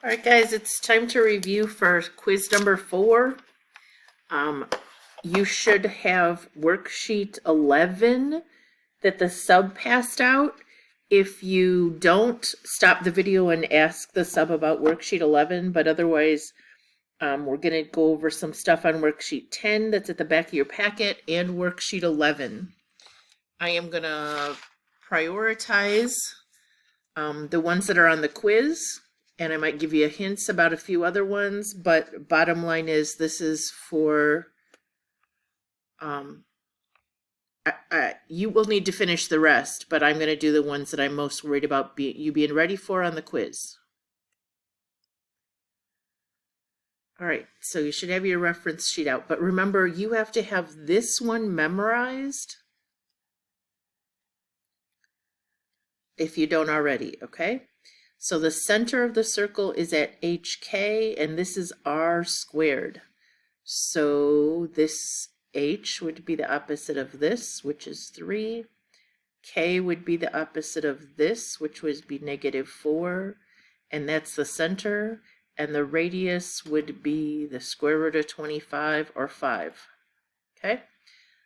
All right, guys, it's time to review for quiz number 4. You should have worksheet 11 that the sub passed out. If you don't, stop the video and ask the sub about worksheet 11, but otherwise, we're going to go over some stuff on worksheet 10 that's at the back of your packet and worksheet 11. I am going to prioritize the ones that are on the quiz, and I might give you hints about a few other ones, but bottom line is this is for, you will need to finish the rest, but I'm going to do the ones that I'm most worried about you being ready for on the quiz. All right, so you should have your reference sheet out, but remember you have to have this one memorized if you don't already, okay? So the center of the circle is at HK, and this is R squared. So this H would be the opposite of this, which is 3. K would be the opposite of this, which would be -4. And that's the center. And the radius would be the square root of 25 or 5. Okay?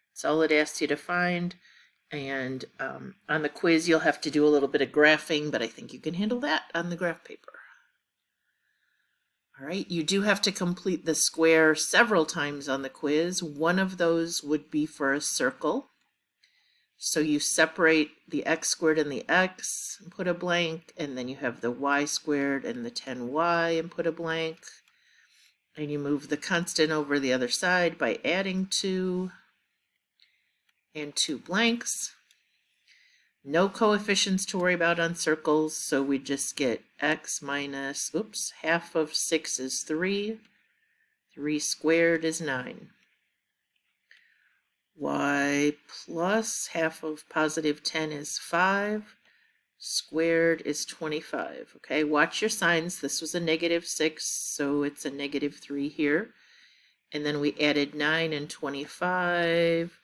That's all it asks you to find. And on the quiz, you'll have to do a little bit of graphing, but I think you can handle that on the graph paper. All right, you do have to complete the square several times on the quiz. One of those would be for a circle. So you separate the x squared and the x and put a blank, and then you have the y squared and the 10y and put a blank. And you move the constant over the other side by adding 2 and 2 blanks. No coefficients to worry about on circles, so we just get x minus, half of 6 is 3. 3 squared is 9. Y plus half of positive 10 is 5. Squared is 25. Okay, watch your signs. This was a -6, so it's a -3 here. And then we added 9 and 25.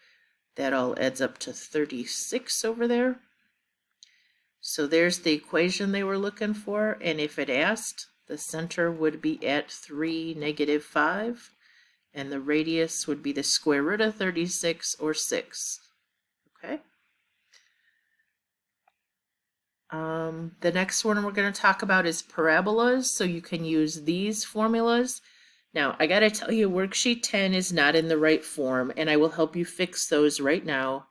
That all adds up to 36 over there. So there's the equation they were looking for, and if it asked, the center would be at 3, -5, and the radius would be the square root of 36 or 6. Okay? The next one we're going to talk about is parabolas, so you can use these formulas. Now, I got to tell you, worksheet 10 is not in the right form, and I will help you fix those right now.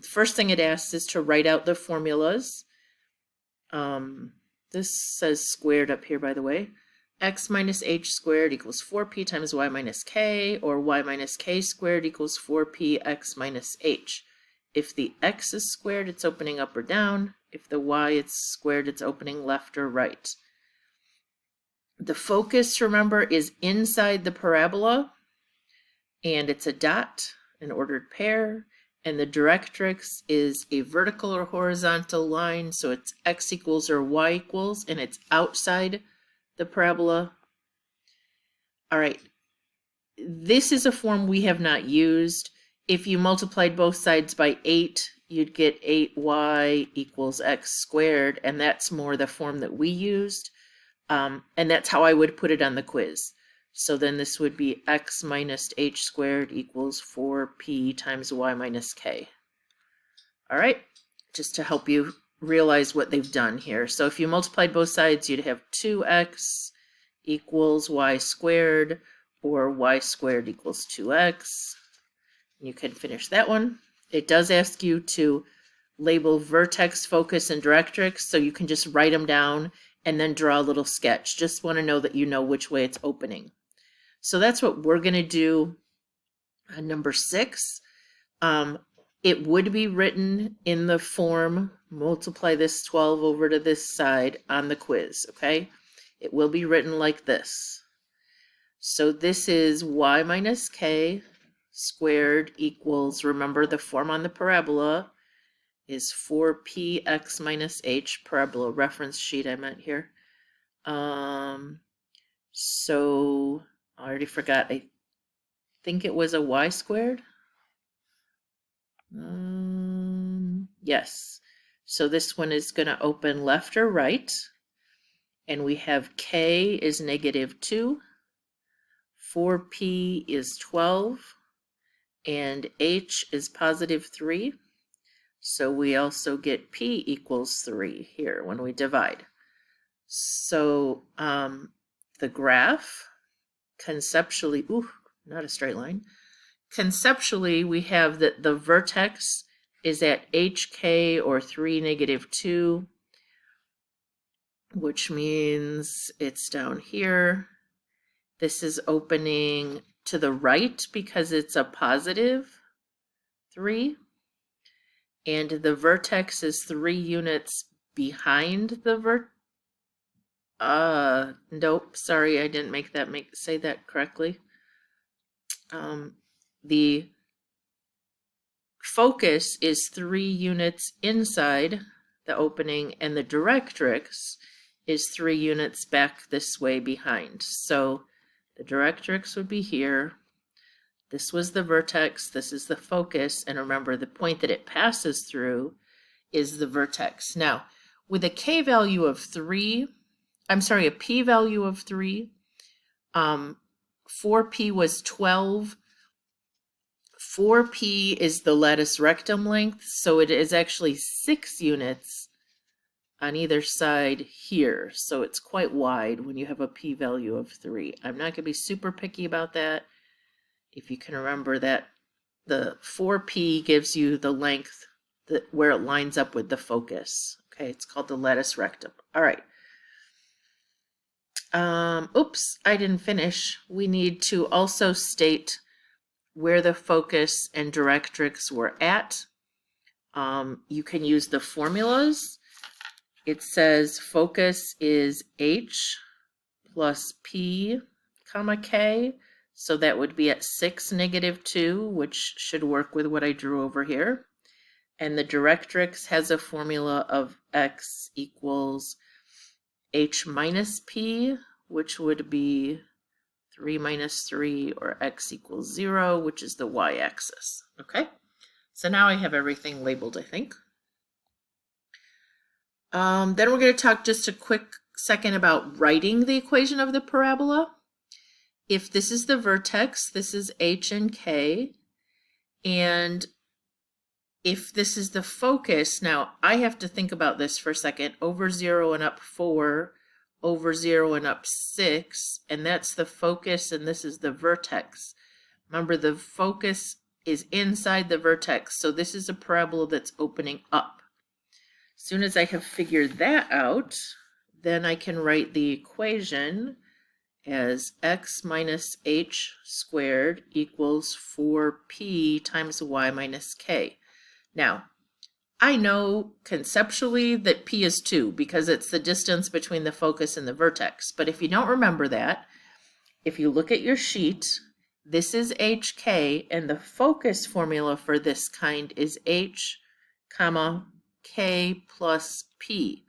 First thing it asks is to write out the formulas. This says squared up here, by the way. X minus h squared equals 4p times y minus k, or y minus k squared equals 4p x minus h. If the x is squared, it's opening up or down. If the y is squared, it's opening left or right. The focus, remember, is inside the parabola, and it's a dot, an ordered pair, and the directrix is a vertical or horizontal line, so it's x equals or y equals, and it's outside the parabola. All right, this is a form we have not used. If you multiplied both sides by 8, you'd get 8y equals x squared, and that's more the form that we used. And that's how I would put it on the quiz. So then this would be x minus h squared equals 4p times y minus k. All right, just to help you realize what they've done here. So if you multiplied both sides, you'd have 2x equals y squared, or y squared equals 2x. You can finish that one. It does ask you to label vertex, focus, and directrix, so you can just write them down and then draw a little sketch. Just want to know that you know which way it's opening. So that's what we're going to do on number 6. It would be written in the form, multiply this 12 over to this side on the quiz, okay? It will be written like this. So this is y minus k squared equals, remember the form on the parabola is 4p x minus h, parabola reference sheet I meant here. So I already forgot, I think it was a y squared. Yes. So this one is going to open left or right. and we have K is -2, 4P is 12, and H is +3. So we also get P equals 3 here when we divide. So the graph, conceptually, not a straight line. Conceptually, we have that the vertex is at HK or 3, -2, which means it's down here. This is opening to the right because it's a +3. And the vertex is 3 units behind the nope, sorry, I didn't say that correctly. The focus is 3 units inside the opening, and the directrix is 3 units back this way behind. So the directrix would be here. This was the vertex, this is the focus, and remember the point that it passes through is the vertex. Now, with a K value of 3, a P value of 3, 4P was 12. 4P is the lattice rectum length, so it is actually 6 units on either side here. So it's quite wide when you have a P value of 3. I'm not going to be super picky about that. If you can remember that the 4P gives you the length where it lines up with the focus. Okay, it's called the lattice rectum. All right. Oops, I didn't finish. We need to also state where the focus and directrix were at. You can use the formulas. It says focus is H plus P, comma K. So that would be at 6, -2, which should work with what I drew over here. And the directrix has a formula of X equals H minus P, which would be 3 minus 3, or X equals 0, which is the y-axis. Okay, so now I have everything labeled, I think. Then we're going to talk just a quick second about writing the equation of the parabola. If this is the vertex, this is H and K, and if this is the focus, now I have to think about this for a second, over 0 and up 4, over 0 and up 6, and that's the focus, and this is the vertex. Remember, the focus is inside the vertex, so this is a parabola that's opening up. As soon as I have figured that out, then I can write the equation as x minus h squared equals 4p times y minus k. Now, I know conceptually that p is 2 because it's the distance between the focus and the vertex. But if you don't remember that, if you look at your sheet, this is hk, and the focus formula for this kind is h, comma, k plus p.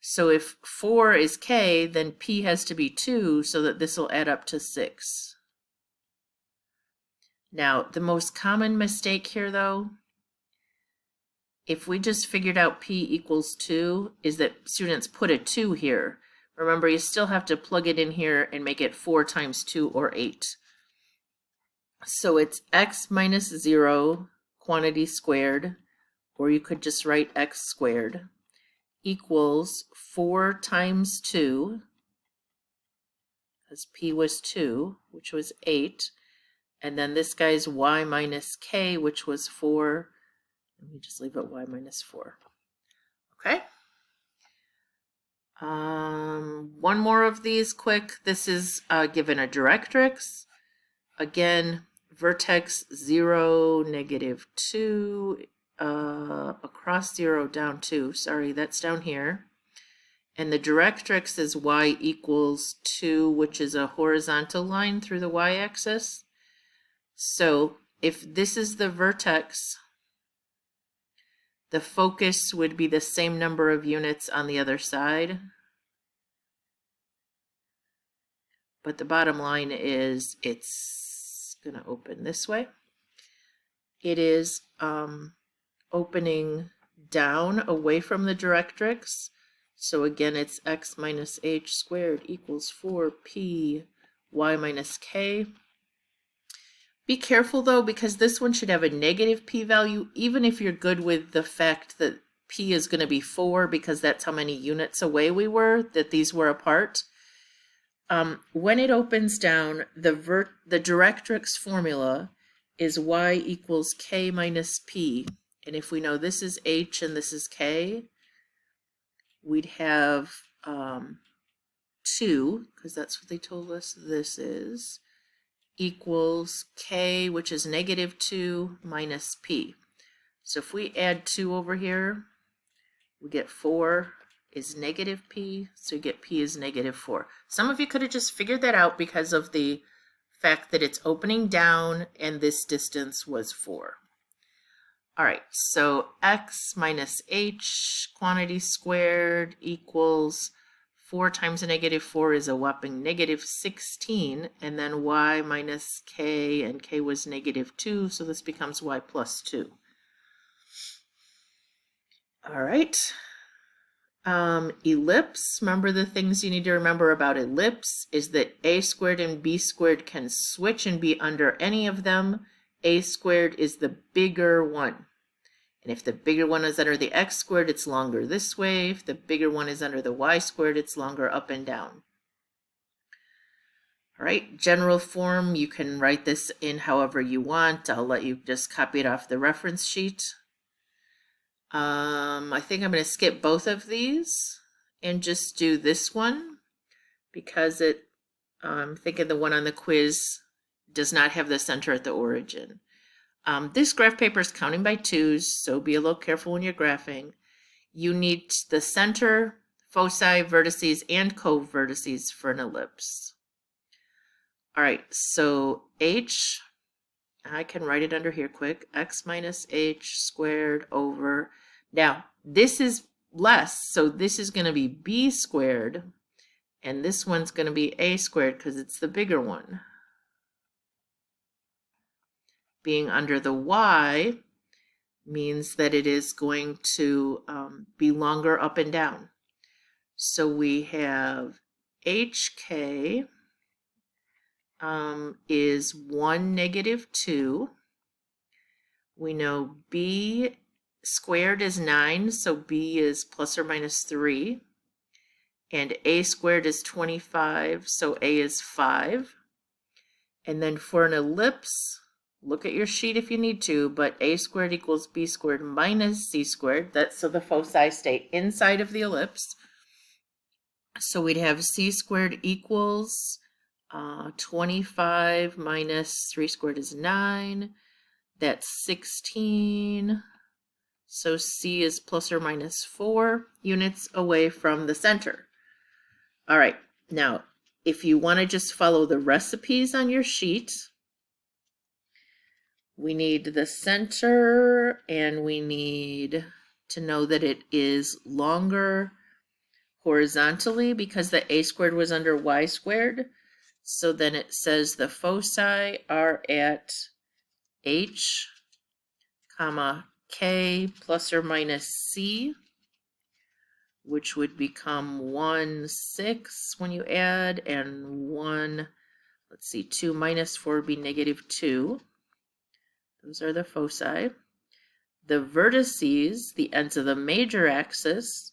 So if 4 is k, then p has to be 2 so that this will add up to 6. Now, the most common mistake here, though, if we just figured out p equals 2, is that students put a 2 here. Remember, you still have to plug it in here and make it 4 times 2, or 8. So it's x minus 0, quantity squared, or you could just write x squared, equals 4 times 2, because p was 2, which was 8, and then this guy's y minus k, which was 4. Let me just leave it y minus 4. Okay. One more of these quick. This is given a directrix. Again, vertex 0, -2, across 0, down 2. Sorry, that's down here. And the directrix is y equals 2, which is a horizontal line through the y-axis. So if this is the vertex, the focus would be the same number of units on the other side. But the bottom line is it's going to open this way. It is opening down away from the directrix. So again, it's x minus h squared equals 4p y minus k. Be careful though, because this one should have a negative p-value, even if you're good with the fact that p is going to be 4, because that's how many units away we were, that these were apart. When it opens down, the directrix formula is y equals k minus p. And if we know this is h and this is k, we'd have 2, because that's what they told us this is, equals k, which is negative 2, minus p. So if we add 2 over here, we get 4 is negative p, so you get p is negative 4. Some of you could have just figured that out because of the fact that it's opening down and this distance was 4. All right, so x minus h quantity squared equals 4 times a negative 4 is a whopping negative 16, and then y minus k, and k was negative 2, so this becomes y plus 2. All right. Ellipse, remember the things you need to remember about ellipse is that a squared and b squared can switch and be under any of them. A squared is the bigger one. And if the bigger one is under the x squared, it's longer this way. If the bigger one is under the y squared, it's longer up and down. All right, general form, you can write this in however you want. I'll let you just copy it off the reference sheet. I think I'm going to skip both of these and just do this one because I'm thinking the one on the quiz does not have the center at the origin. This graph paper is counting by 2s, so be a little careful when you're graphing. You need the center, foci, vertices, and co-vertices for an ellipse. All right, so h, I can write it under here quick, x minus h squared over, now this is less, so this is going to be b squared, and this one's going to be a squared because it's the bigger one. Being under the y means that it is going to be longer up and down. So we have hk is 1, negative 2. We know b squared is 9, so b is plus or minus 3. And a squared is 25, so a is 5. And then for an ellipse, look at your sheet if you need to, but a squared equals b squared minus c squared. That's so the foci stay inside of the ellipse. So we'd have c squared equals 25 minus 3 squared is 9. That's 16. So c is plus or minus 4 units away from the center. All right, now if you want to just follow the recipes on your sheet, we need the center and we need to know that it is longer horizontally because the a squared was under y squared. So then it says the foci are at h, comma, k plus or minus c, which would become 1, 6 when you add, and 1, let's see, 2 minus 4 would be negative 2. Those are the foci. The vertices, the ends of the major axis,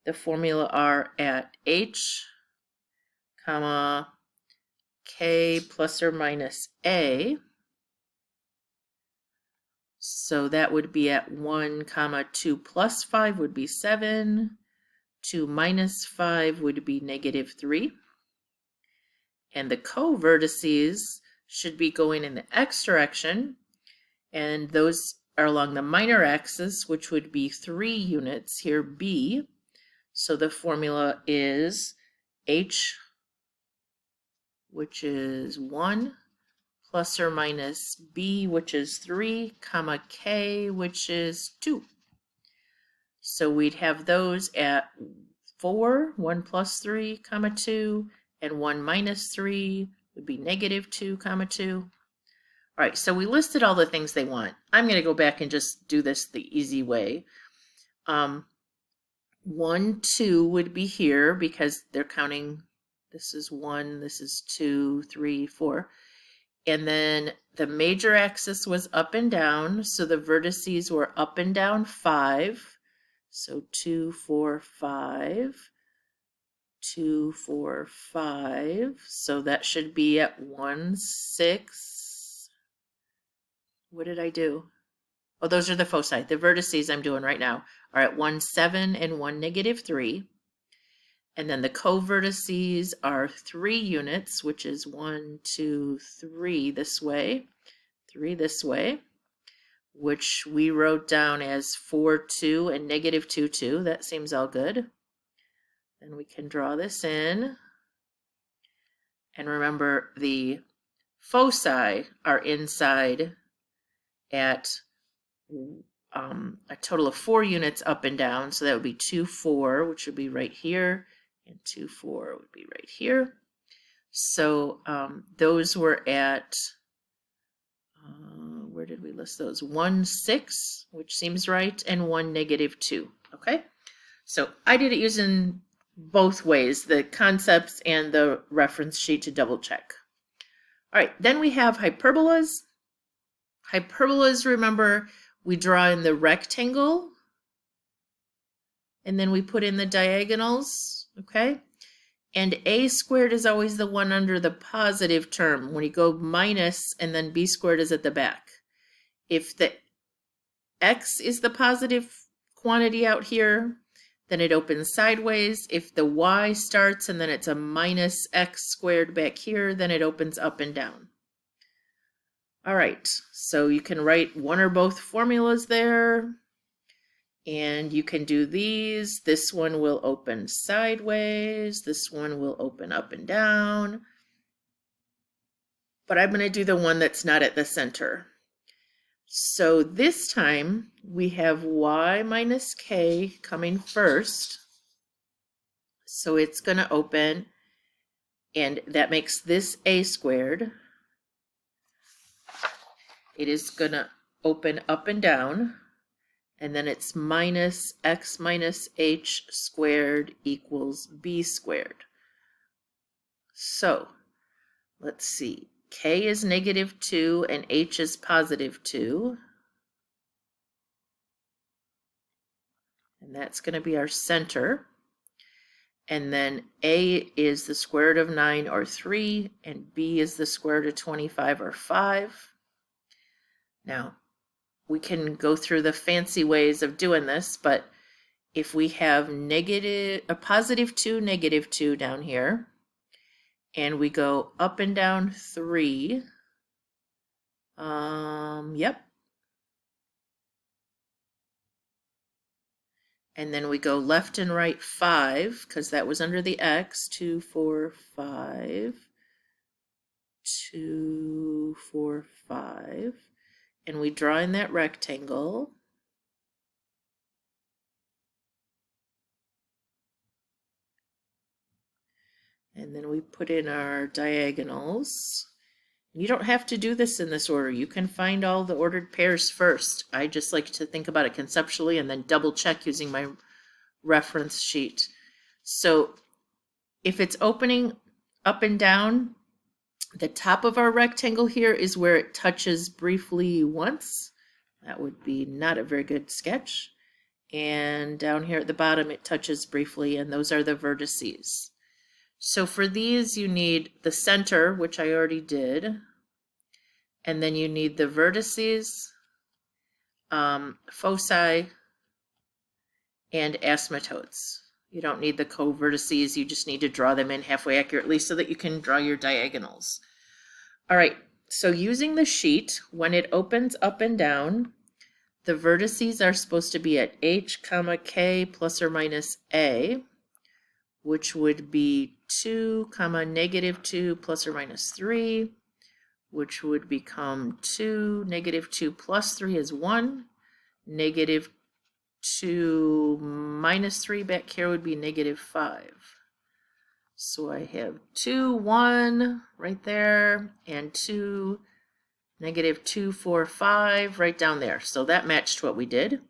the formula are at h, comma, k plus or minus a. So that would be at 1, comma, 2 plus 5 would be 7. 2 minus 5 would be negative 3. And the co-vertices should be going in the x direction. And those are along the minor axis, which would be 3 units here, b. So the formula is h, which is 1, plus or minus b, which is 3, comma, k, which is 2. So we'd have those at 4, 1 plus 3, comma, 2, and 1 minus 3 would be negative 2, comma, 2. All right, so we listed all the things they want. I'm going to go back and just do this the easy way. 1, 2 would be here because they're counting, this is 1, this is 2, 3, 4. And then the major axis was up and down, so the vertices were up and down 5. So 2, 4, 5. 2, 4, 5. So that should be at 1, 6. What did I do? Oh, those are the foci. The vertices I'm doing right now are at 1, 7 and 1, -3. And then the co-vertices are 3 units, which is 1, 2, 3 this way, 3 this way, which we wrote down as 4, 2 and -2, 2. That seems all good. Then we can draw this in. And remember, the foci are inside at a total of 4 units up and down. So that would be 2, 4, which would be right here, and 2, 4 would be right here. So those were at, where did we list those? 1, 6, which seems right, and 1, -2. Okay, so I did it using both ways, the concepts and the reference sheet to double check. All right, then we have hyperbolas. Hyperbolas, remember, we draw in the rectangle, and then we put in the diagonals, okay? And a squared is always the one under the positive term. When you go minus, and then b squared is at the back. If the x is the positive quantity out here, then it opens sideways. If the y starts and then it's a minus x squared back here, then it opens up and down. All right, so you can write one or both formulas there, and you can do these. This one will open sideways. This one will open up and down. But I'm going to do the one that's not at the center. So this time we have y minus k coming first. So it's going to open, and that makes this a squared. It is going to open up and down, and then it's minus x minus h squared equals b squared. So let's see. K is -2 and h is +2. And that's going to be our center. And then a is the square root of 9 or 3, and b is the square root of 25 or 5. Now, we can go through the fancy ways of doing this, but if we have +2, -2 down here, and we go up and down 3, yep. And then we go left and right 5, because that was under the x, 2, 4, 5, 2, 4, 5. And we draw in that rectangle. And then we put in our diagonals. You don't have to do this in this order. You can find all the ordered pairs first. I just like to think about it conceptually and then double check using my reference sheet. So if it's opening up and down, the top of our rectangle here is where it touches briefly once. That would be not a very good sketch. And down here at the bottom, it touches briefly, and those are the vertices. So for these, you need the center, which I already did. And then you need the vertices, foci, and asymptotes. You don't need the co-vertices, you just need to draw them in halfway accurately so that you can draw your diagonals. All right, so using the sheet, when it opens up and down, the vertices are supposed to be at h, k plus or minus a, which would be 2, -2 plus or minus 3, which would become 2, -2 plus 3 is 1, -2 minus 3 back here would be -5. So I have 2, 1 right there, and 2, -2, 4, 5 right down there. So that matched what we did.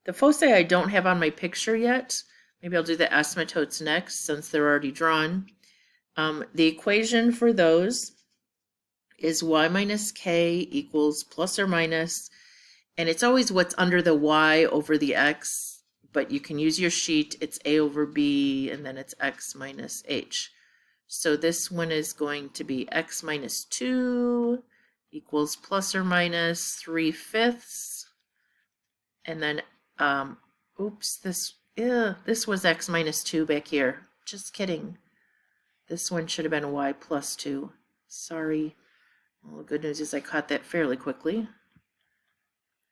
The foci I don't have on my picture yet, Maybe I'll do the asymptotes next since they're already drawn. The equation for those is y minus k equals plus or minus, and it's always what's under the y over the x, but you can use your sheet. It's a over b, and then it's x minus h. So this one is going to be x minus 2 equals plus or minus 3/5. And then, oops, this was x minus 2 back here. Just kidding. This one should have been y plus 2. Sorry. Well, the good news is I caught that fairly quickly.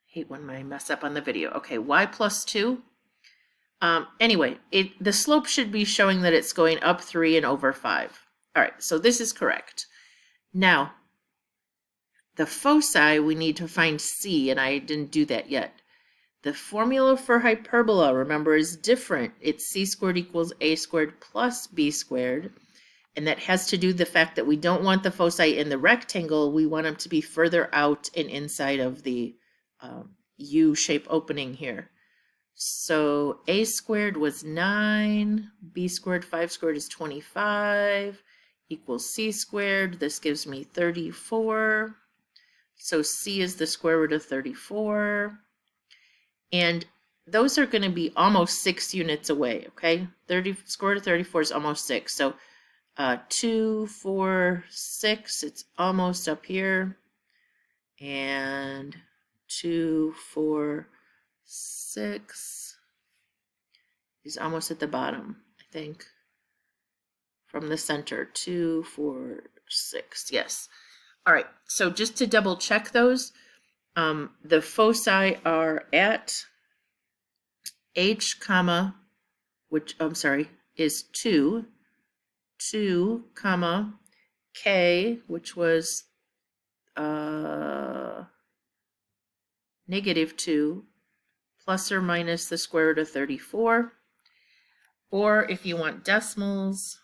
Hate when I mess up on the video. Okay, y plus 2. Anyway, the slope should be showing that it's going up 3 and over 5. All right, so this is correct. Now, the foci, we need to find c, and I didn't do that yet. The formula for hyperbola, remember, is different. It's c squared equals a squared plus b squared. And that has to do with the fact that we don't want the foci in the rectangle. We want them to be further out and inside of the U-shape opening here. So a squared was 9, b squared 5 squared is 25, equals c squared. This gives me 34. So c is the square root of 34. And those are going to be almost 6 units away, okay? Square root of 34 is almost 6. So 2, 4, 6, it's almost up here. And 2, 4, 6 is almost at the bottom, I think. From the center, 2, 4, 6, yes. All right, so just to double check those, the foci are at h comma, which I'm sorry, is 2, comma, k, which was negative 2, plus or minus the square root of 34. Or if you want decimals,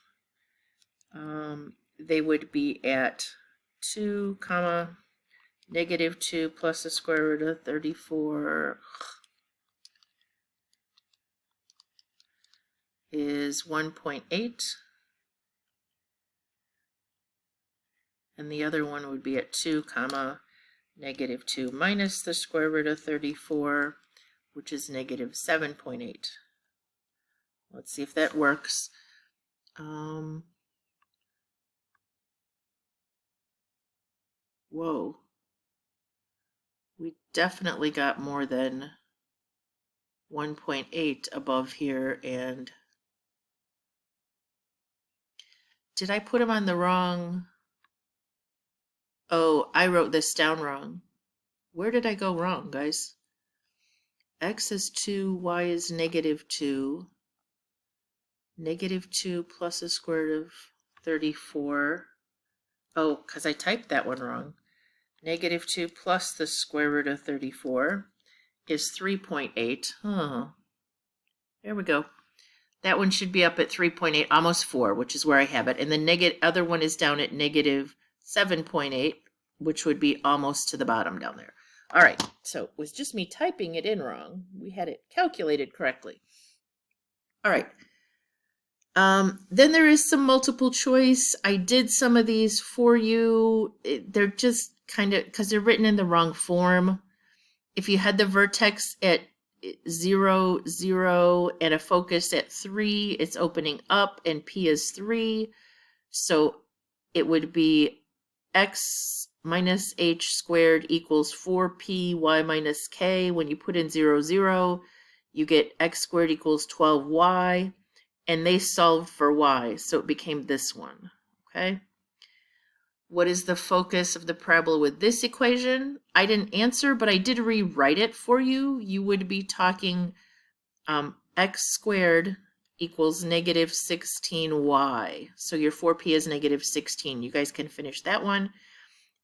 they would be at 2, comma, negative 2 plus the square root of 34 is 1.8. And the other one would be at 2, comma, negative 2 minus the square root of 34, which is negative 7.8. Let's see if that works. Whoa. We definitely got more than 1.8 above here, and did I put them on the wrong? Oh, I wrote this down wrong. Where did I go wrong, guys? X is 2, y is negative 2. Negative 2 plus the square root of 34. Oh, because I typed that one wrong. Negative 2 plus the square root of 34 is 3.8. Oh, there we go. That one should be up at 3.8, almost 4, which is where I have it. And the other one is down at negative 7.8, which would be almost to the bottom down there. All right, so it was just me typing it in wrong. We had it calculated correctly. All right. Then there is some multiple choice. I did some of these for you. They're just kind of, because they're written in the wrong form. If you had the vertex at 0, 0, and a focus at 3, it's opening up, and P is 3. So it would be x minus h squared equals 4p y minus k. When you put in 0, 0, you get x squared equals 12y. And they solved for y, so it became this one, okay? What is the focus of the parabola with this equation? I didn't answer, but I did rewrite it for you. You would be talking x squared equals negative 16y. So your 4p is negative 16. You guys can finish that one.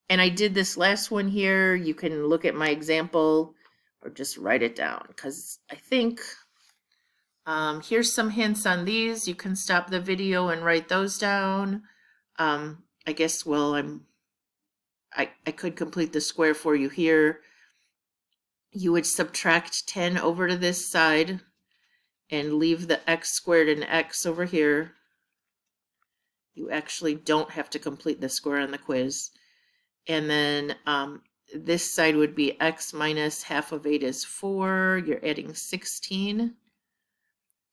And I did this last one here. You can look at my example or just write it down, because I think... here's some hints on these. You can stop the video and write those down. I guess, well, I could complete the square for you here. You would subtract 10 over to this side, and leave the x squared and x over here. You actually don't have to complete the square on the quiz. And then this side would be x minus half of 8 is 4. You're adding 16.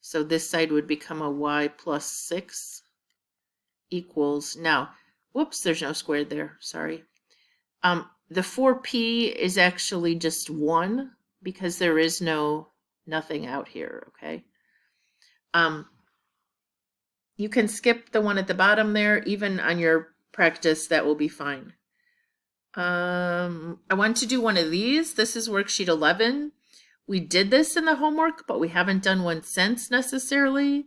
So this side would become a y plus 6 equals, now, whoops, there's no squared there, sorry. The 4p is actually just 1 because there is nothing out here, okay? You can skip the one at the bottom there. Even on your practice, that will be fine. I want to do one of these. This is worksheet 11. We did this in the homework, but we haven't done one since necessarily.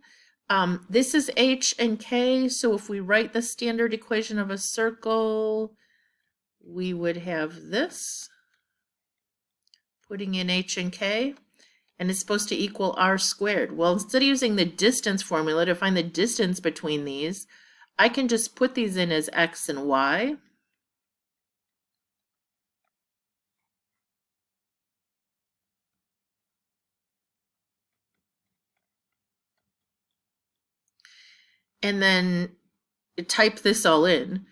This is h and k, so if we write the standard equation of a circle, we would have this, putting in h and k, and it's supposed to equal r squared. Well, instead of using the distance formula to find the distance between these, I can just put these in as x and y. And then type this all in.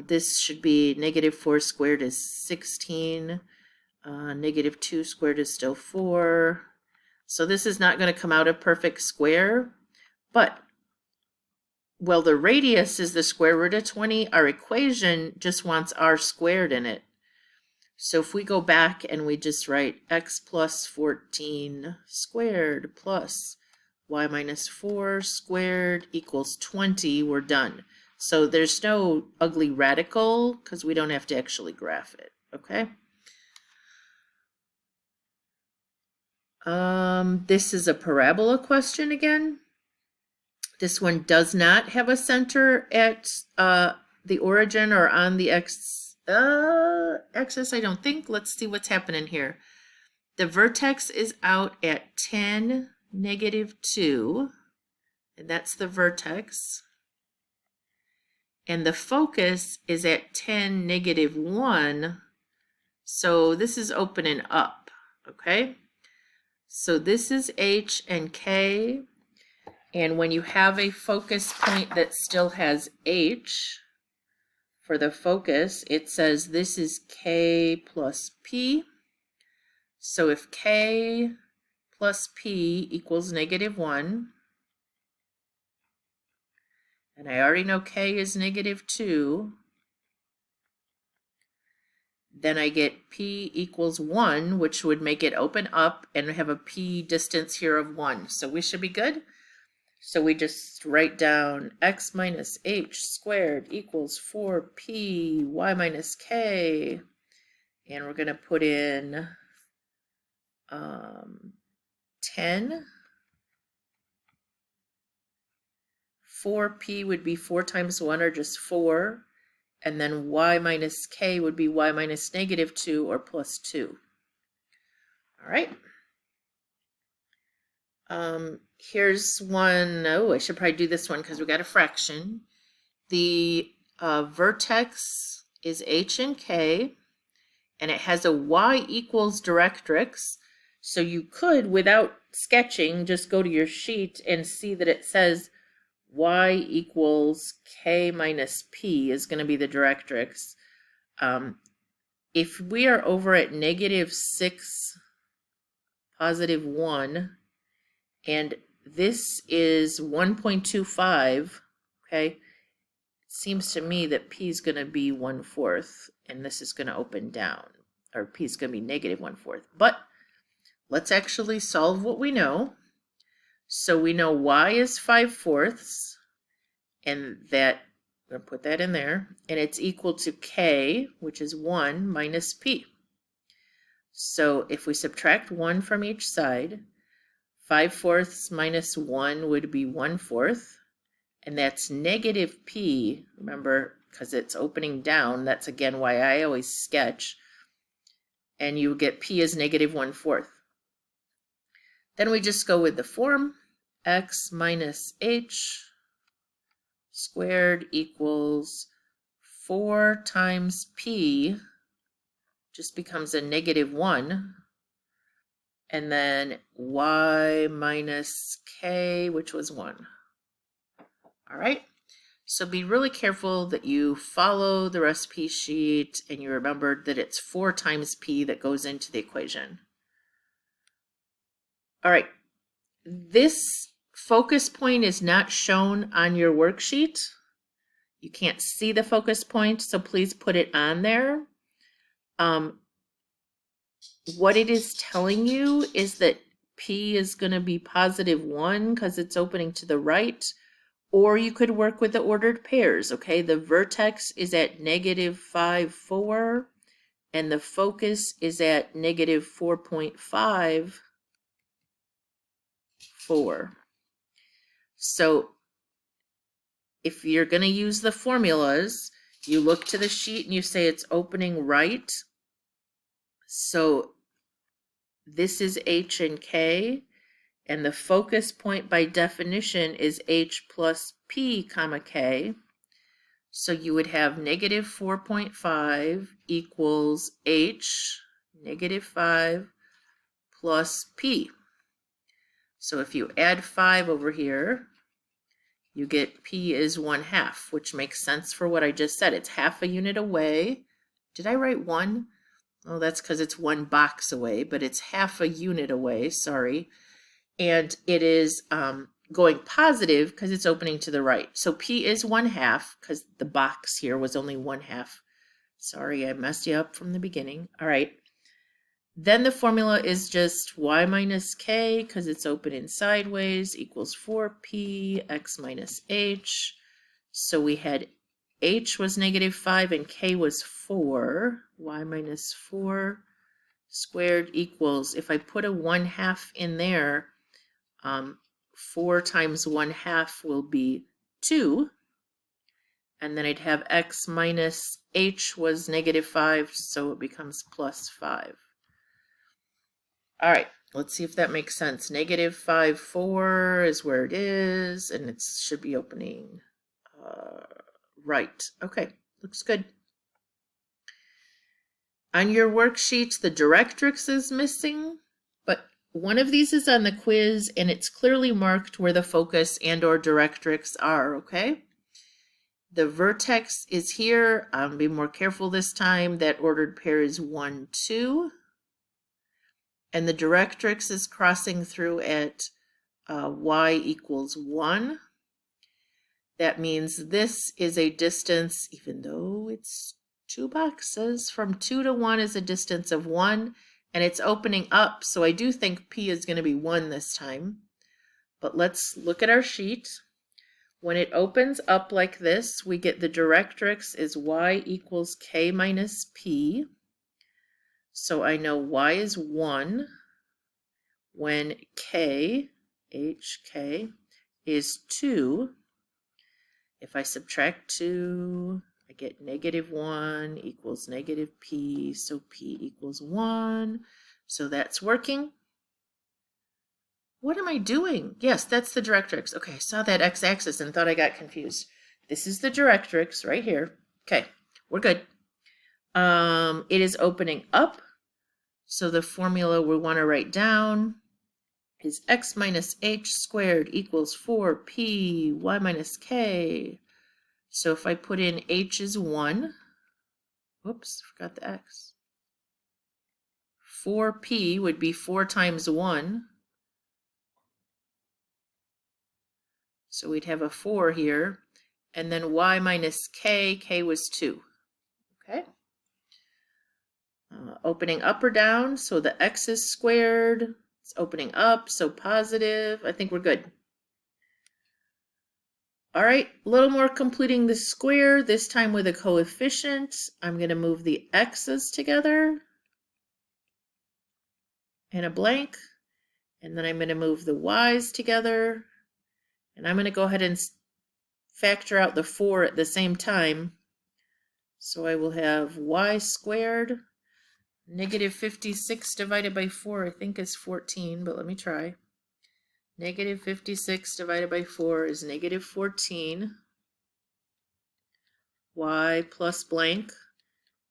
This should be negative 4 squared is 16. Negative 2 squared is still 4. So this is not going to come out a perfect square, but well, the radius is the square root of 20. Our equation just wants r squared in it. So if we go back and we just write x plus 14 squared plus y minus 4 squared equals 20, we're done. So there's no ugly radical because we don't have to actually graph it, okay? This is a parabola question again. This one does not have a center at the origin or on the axis, I don't think. Let's see what's happening here. The vertex is out at 10, negative 2, and that's the vertex. And the focus is at 10, negative 1, so this is opening up, okay? So this is h and k, and when you have a focus point that still has h, for the focus, it says this is k plus p. So if k plus p equals negative 1, and I already know k is negative 2, then I get p equals 1, which would make it open up and have a p distance here of 1. So we should be good. So we just write down x minus h squared equals 4p y minus k, and we're going to put in 10. 4p would be 4 times 1, or just 4. And then y minus k would be y minus negative 2, or plus 2. All right. Here's one. Oh, I should probably do this one because we got a fraction. The vertex is h and k, and it has a y equals directrix. So you could, without sketching, just go to your sheet and see that it says y equals k minus p is going to be the directrix. If we are over at negative 6, positive 1, and this is 1.25, okay, it seems to me that p is going to be 1/4, and this is going to open down, or p is going to be negative 1/4. But let's actually solve what we know. So we know y is 5/4, and that, I'm going to put that in there, and it's equal to k, which is 1 minus p. So if we subtract 1 from each side, 5/4 minus 1 would be 1/4, and that's negative p. Remember, because it's opening down, that's again why I always sketch, and you get p is negative 1/4. Then we just go with the form, x minus h squared equals 4 times p, just becomes a negative 1, and then y minus k, which was 1. All right, so be really careful that you follow the recipe sheet and you remember that it's 4 times p that goes into the equation. All right, this focus point is not shown on your worksheet. You can't see the focus point, so please put it on there. What it is telling you is that P is going to be positive 1 because it's opening to the right, or you could work with the ordered pairs, okay? The vertex is at negative 5, 4, and the focus is at negative 4.5, 4. So if you're going to use the formulas, you look to the sheet and you say it's opening right. So this is H and K, and the focus point by definition is H plus P comma K. So you would have negative 4.5 equals H, negative 5 plus P. So if you add 5 over here, you get P is 1/2, which makes sense for what I just said. It's half a unit away. Did I write 1? Oh, that's because it's 1 box away, but it's half a unit away, sorry. And it is going positive because it's opening to the right. So P is 1/2 because the box here was only 1/2. Sorry, I messed you up from the beginning. All right. Then the formula is just y minus k because it's opening sideways equals 4p x minus h. So we had h was negative 5 and k was 4. Y minus 4 squared equals, if I put a 1/2 in there, 4 times 1/2 will be 2. And then I'd have x minus h was negative 5, so it becomes plus 5. All right, let's see if that makes sense. Negative 5, 4 is where it is, and it should be opening right. Okay, looks good. On your worksheet, the directrix is missing, but one of these is on the quiz, and it's clearly marked where the focus and or directrix are, okay? The vertex is here. Be more careful this time. That ordered pair is 1, 2. And the directrix is crossing through at y equals 1. That means this is a distance, even though it's 2 boxes, from 2 to 1 is a distance of 1, and it's opening up, so I do think P is going to be 1 this time. But let's look at our sheet. When it opens up like this, we get the directrix is y equals k minus P. So I know y is 1 when k, hk, is 2. If I subtract 2, I get negative 1 equals negative p, so p equals 1. So that's working. What am I doing? Yes, that's the directrix. Okay, I saw that x-axis and thought I got confused. This is the directrix right here. Okay, we're good. It is opening up. So the formula we want to write down is x minus h squared equals 4p y minus k. So if I put in h is 1, whoops, forgot the x. 4p would be 4 times 1. So we'd have a 4 here. And then y minus k, k was 2. Okay. Opening up or down, so the x is squared. It's opening up, so positive. I think we're good. All right, a little more completing the square, this time with a coefficient. I'm going to move the x's together and a blank. And then I'm going to move the y's together. And I'm going to go ahead and factor out the 4 at the same time. So I will have y squared. Negative 56 divided by 4, I think, is 14, but let me try. Negative 56 divided by 4 is negative 14. Y plus blank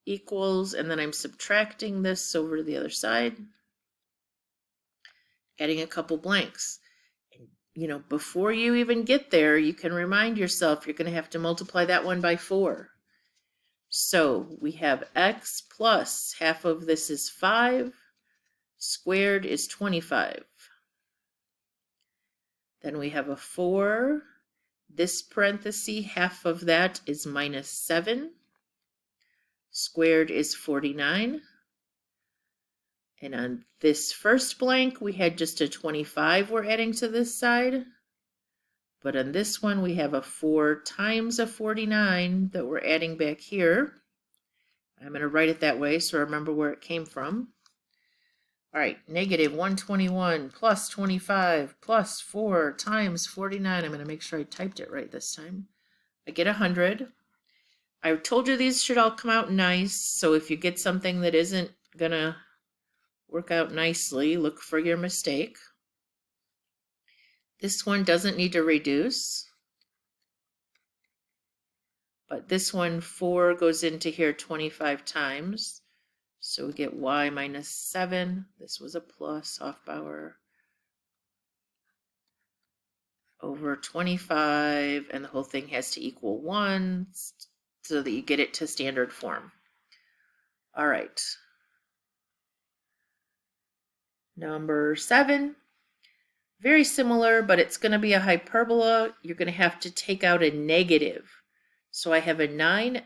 equals, and then I'm subtracting this over to the other side. adding a couple blanks. And, you know, before you even get there, you can remind yourself you're going to have to multiply that one by 4. So we have x plus half of this is 5, squared is 25. Then we have a 4. This parenthesis, half of that is minus 7. Squared is 49. And on this first blank, we had just a 25 we're adding to this side. But on this one, we have a 4 times a 49 that we're adding back here. I'm going to write it that way so I remember where it came from. All right, negative 121 plus 25 plus 4 times 49. I'm going to make sure I typed it right this time. I get 100. I told you these should all come out nice, so if you get something that isn't going to work out nicely, look for your mistake. This one doesn't need to reduce, but this one, 4 goes into here 25 times. So we get y minus 7. This was a plus, Hofbauer, over 25, and the whole thing has to equal 1 so that you get it to standard form. All right. Number 7. Very similar, but it's going to be a hyperbola. You're going to have to take out a negative. So I have a 9x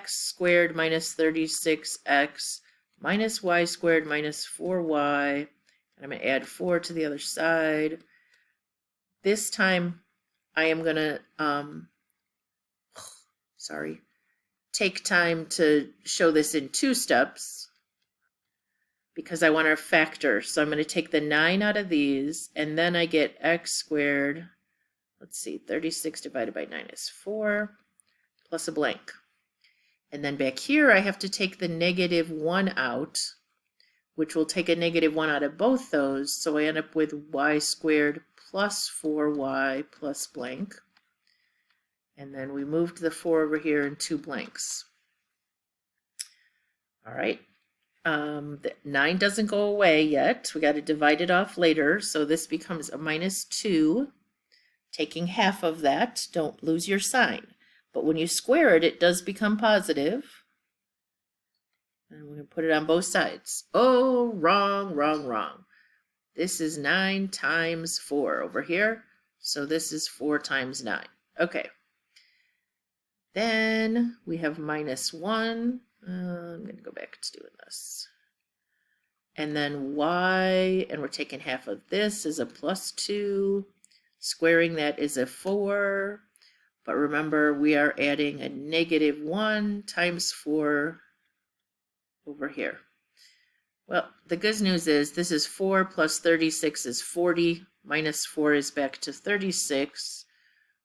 squared minus 36x minus y squared minus 4y. And I'm going to add 4 to the other side. This time I am going to, take time to show this in 2 steps because I want to factor. So I'm going to take the 9 out of these, and then I get x squared. Let's see, 36 divided by 9 is 4, plus a blank. And then back here, I have to take the negative 1 out, which will take a negative 1 out of both those. So I end up with y squared plus 4y plus blank. And then we moved the 4 over here in 2 blanks. All right. The 9 doesn't go away yet. We got to divide it off later. So this becomes a minus 2. Taking half of that, don't lose your sign. But when you square it, it does become positive. And we're going to put it on both sides. Oh, wrong, wrong, wrong. This is 9 times 4 over here. So this is 4 times 9. Okay. Then we have minus 1. I'm going to go back to doing this. And then y, and we're taking half of this, is a plus 2. Squaring that is a 4. But remember, we are adding a negative 1 times 4 over here. Well, the good news is this is 4 plus 36 is 40. Minus 4 is back to 36,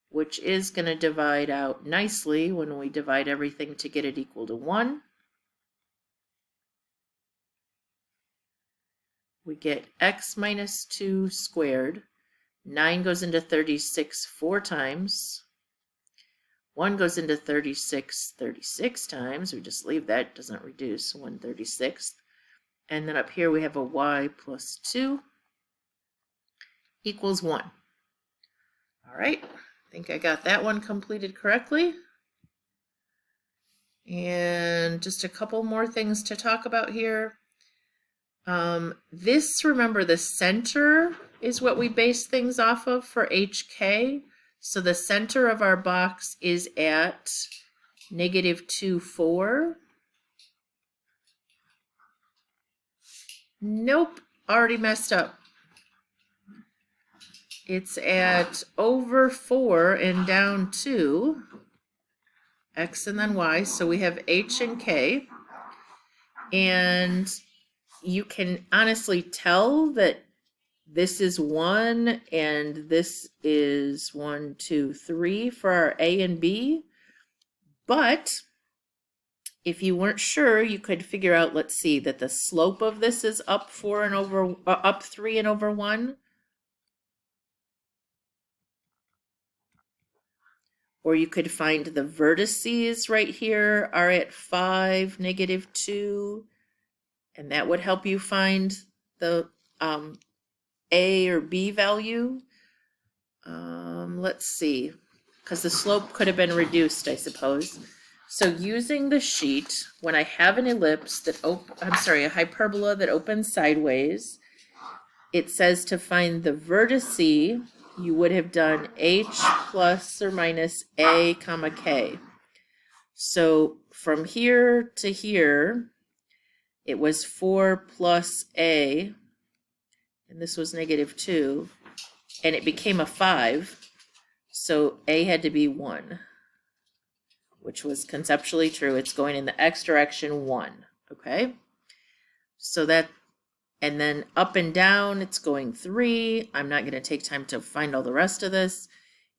which is going to divide out nicely when we divide everything to get it equal to 1. We get x minus 2 squared. 9 goes into 36 4 times. 1 goes into 36 times. We just leave that, doesn't reduce, 1/36. And then up here we have a y plus 2 equals 1. All right, I think I got that one completed correctly. And just a couple more things to talk about here. Remember, the center is what we base things off of for HK. So the center of our box is at negative 2, 4. Nope, already messed up. It's at over 4 and down 2, x and then y. So we have h and k. And you can honestly tell that this is 1 and this is 1, 2, 3 for our A and B. But if you weren't sure, you could figure out, let's see, that the slope of this is up 3 and over 1. Or you could find the vertices right here are at 5, negative 2. And that would help you find the A or B value. Let's see, because the slope could have been reduced, I suppose. So using the sheet, when I have an ellipse that a hyperbola that opens sideways, it says to find the vertice, you would have done h plus or minus a comma k. So from here to here, it was 4 plus a, and this was -2, and it became a 5. So a had to be 1, which was conceptually true. It's going in the x direction 1, okay? So that, and then up and down, it's going 3. I'm not going to take time to find all the rest of this.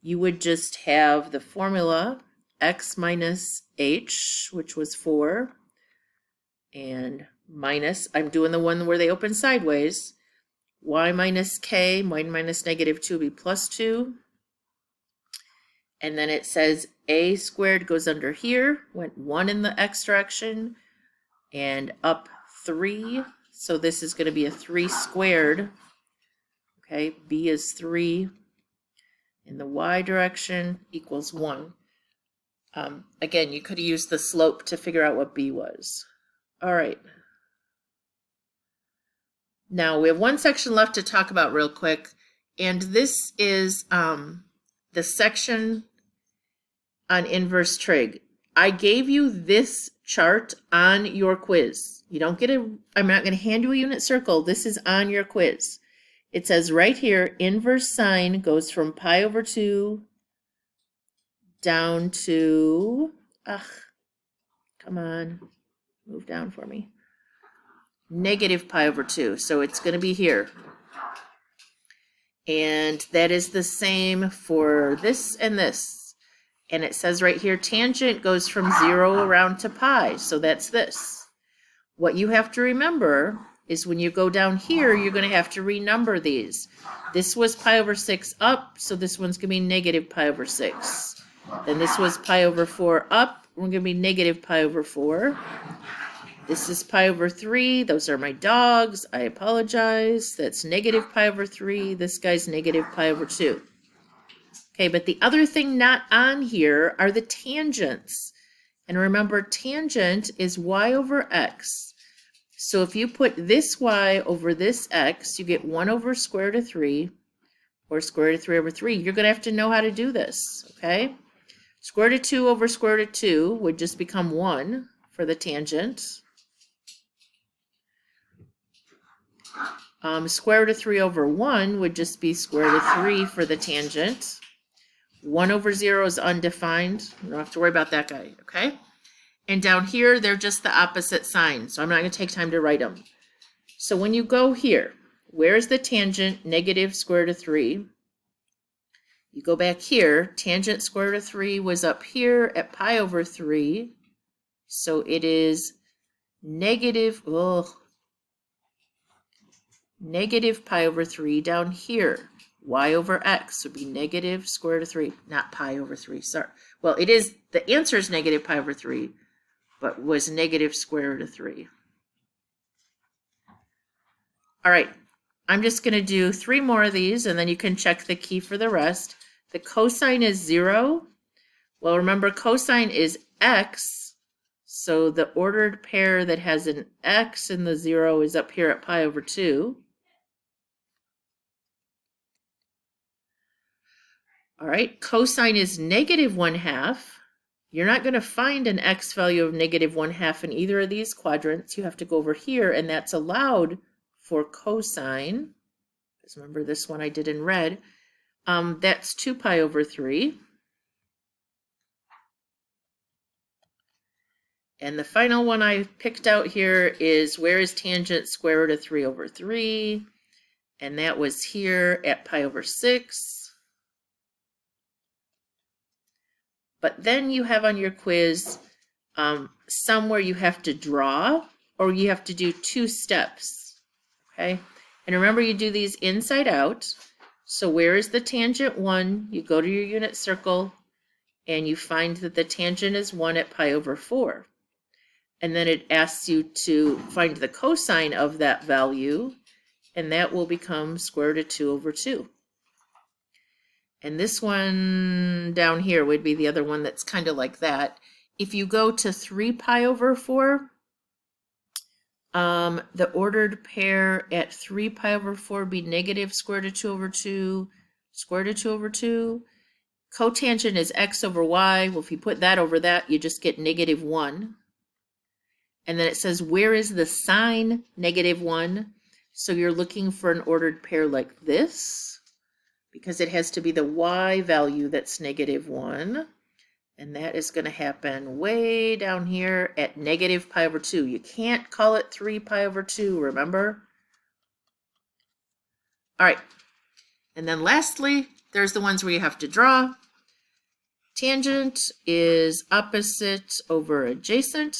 You would just have the formula x minus h, which was 4, and minus, I'm doing the one where they open sideways, y minus k, y minus -2 would be +2. And then it says a squared goes under here, went 1 in the x direction, and up 3. So this is going to be a 3 squared. Okay, b is 3 in the y direction equals 1. Again, you could have used the slope to figure out what b was. All right. Now we have one section left to talk about real quick, and this is the section on inverse trig. I gave you this chart on your quiz. You don't get I'm not going to hand you a unit circle. This is on your quiz. It says right here, inverse sine goes from pi over 2 down to, come on, move down for me, negative pi over 2. So it's going to be here. And that is the same for this and this. And it says right here, tangent goes from 0 around to pi. So that's this. What you have to remember is when you go down here, you're going to have to renumber these. This was pi over 6 up, so this one's going to be negative pi over 6. Then this was pi over 4 up, we're going to be negative pi over 4. This is pi over 3. Those are my dogs. I apologize. That's negative pi over 3. This guy's negative pi over 2. Okay, but the other thing not on here are the tangents. And remember, tangent is y over x. So if you put this y over this x, you get 1 over square root of 3, or square root of 3 over 3. You're going to have to know how to do this, okay? Square root of 2 over square root of 2 would just become 1 for the tangent. Square root of 3 over 1 would just be square root of 3 for the tangent. 1 over 0 is undefined. You don't have to worry about that guy, okay? And down here, they're just the opposite signs, so I'm not going to take time to write them. So when you go here, where is the tangent? Negative square root of 3. You go back here, tangent square root of 3 was up here at pi over 3. So it is negative pi over 3 down here. Y over x would be negative square root of 3, not pi over 3, sorry. Well, it is, the answer is negative pi over 3, but was negative square root of 3. All right, I'm just going to do 3 more of these, and then you can check the key for the rest. The cosine is 0. Well, remember, cosine is x, so the ordered pair that has an x in the 0 is up here at pi over 2. All right, cosine is -1/2. You're not going to find an x value of -1/2 in either of these quadrants. You have to go over here, and that's allowed for cosine. Because remember, this one I did in red. That's 2 pi over 3. And the final one I picked out here is, where is tangent square root of 3 over 3? And that was here at pi over 6. But then you have on your quiz somewhere you have to draw, or you have to do 2 steps, okay? And remember, you do these inside out. So where is the tangent 1? You go to your unit circle, and you find that the tangent is 1 at pi over 4. And then it asks you to find the cosine of that value, and that will become square root of 2 over 2. And this one down here would be the other one that's kind of like that. If you go to 3 pi over 4, the ordered pair at 3 pi over 4 would be negative square root of 2 over 2, square root of 2 over 2. Cotangent is x over y. Well, if you put that over that, you just get negative 1. And then it says, where is the sign negative 1? So you're looking for an ordered pair like this, because it has to be the y value that's negative 1. And that is going to happen way down here at negative pi over 2. You can't call it 3 pi over 2, remember? All right. And then lastly, there's the ones where you have to draw. Tangent is opposite over adjacent.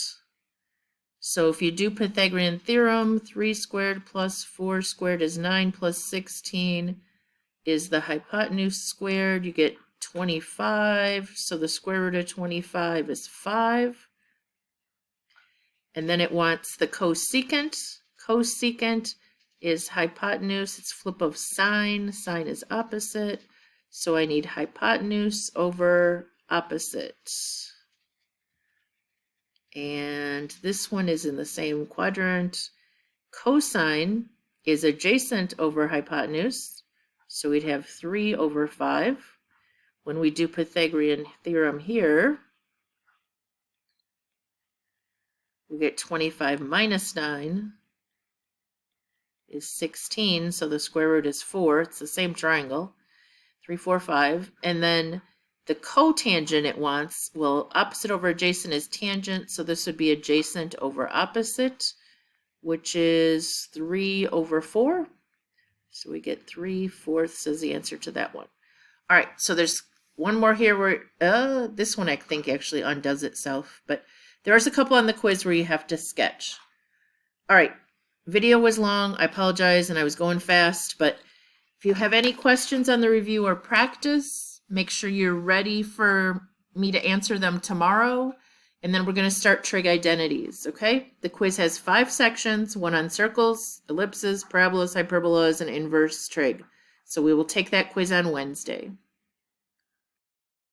So if you do Pythagorean theorem, 3 squared plus 4 squared is 9 plus 16 is the hypotenuse squared. You get 25. So the square root of 25 is 5. And then it wants the cosecant. Cosecant is hypotenuse. It's flip of sine. Sine is opposite. So I need hypotenuse over opposite. And this one is in the same quadrant. Cosine is adjacent over hypotenuse. So we'd have 3 over 5. When we do Pythagorean theorem here, we get 25 minus 9 is 16. So the square root is 4. It's the same triangle. 3, 4, 5. And then the cotangent it wants, well, opposite over adjacent is tangent, so this would be adjacent over opposite, which is 3 over 4. So we get 3/4 as the answer to that one. All right, so there's one more here where, this one I think actually undoes itself, but there's a couple on the quiz where you have to sketch. All right, video was long, I apologize, and I was going fast, but if you have any questions on the review or practice, make sure you're ready for me to answer them tomorrow. And then we're going to start trig identities, okay? The quiz has 5 sections, one on circles, ellipses, parabolas, hyperbolas, and inverse trig. So we will take that quiz on Wednesday.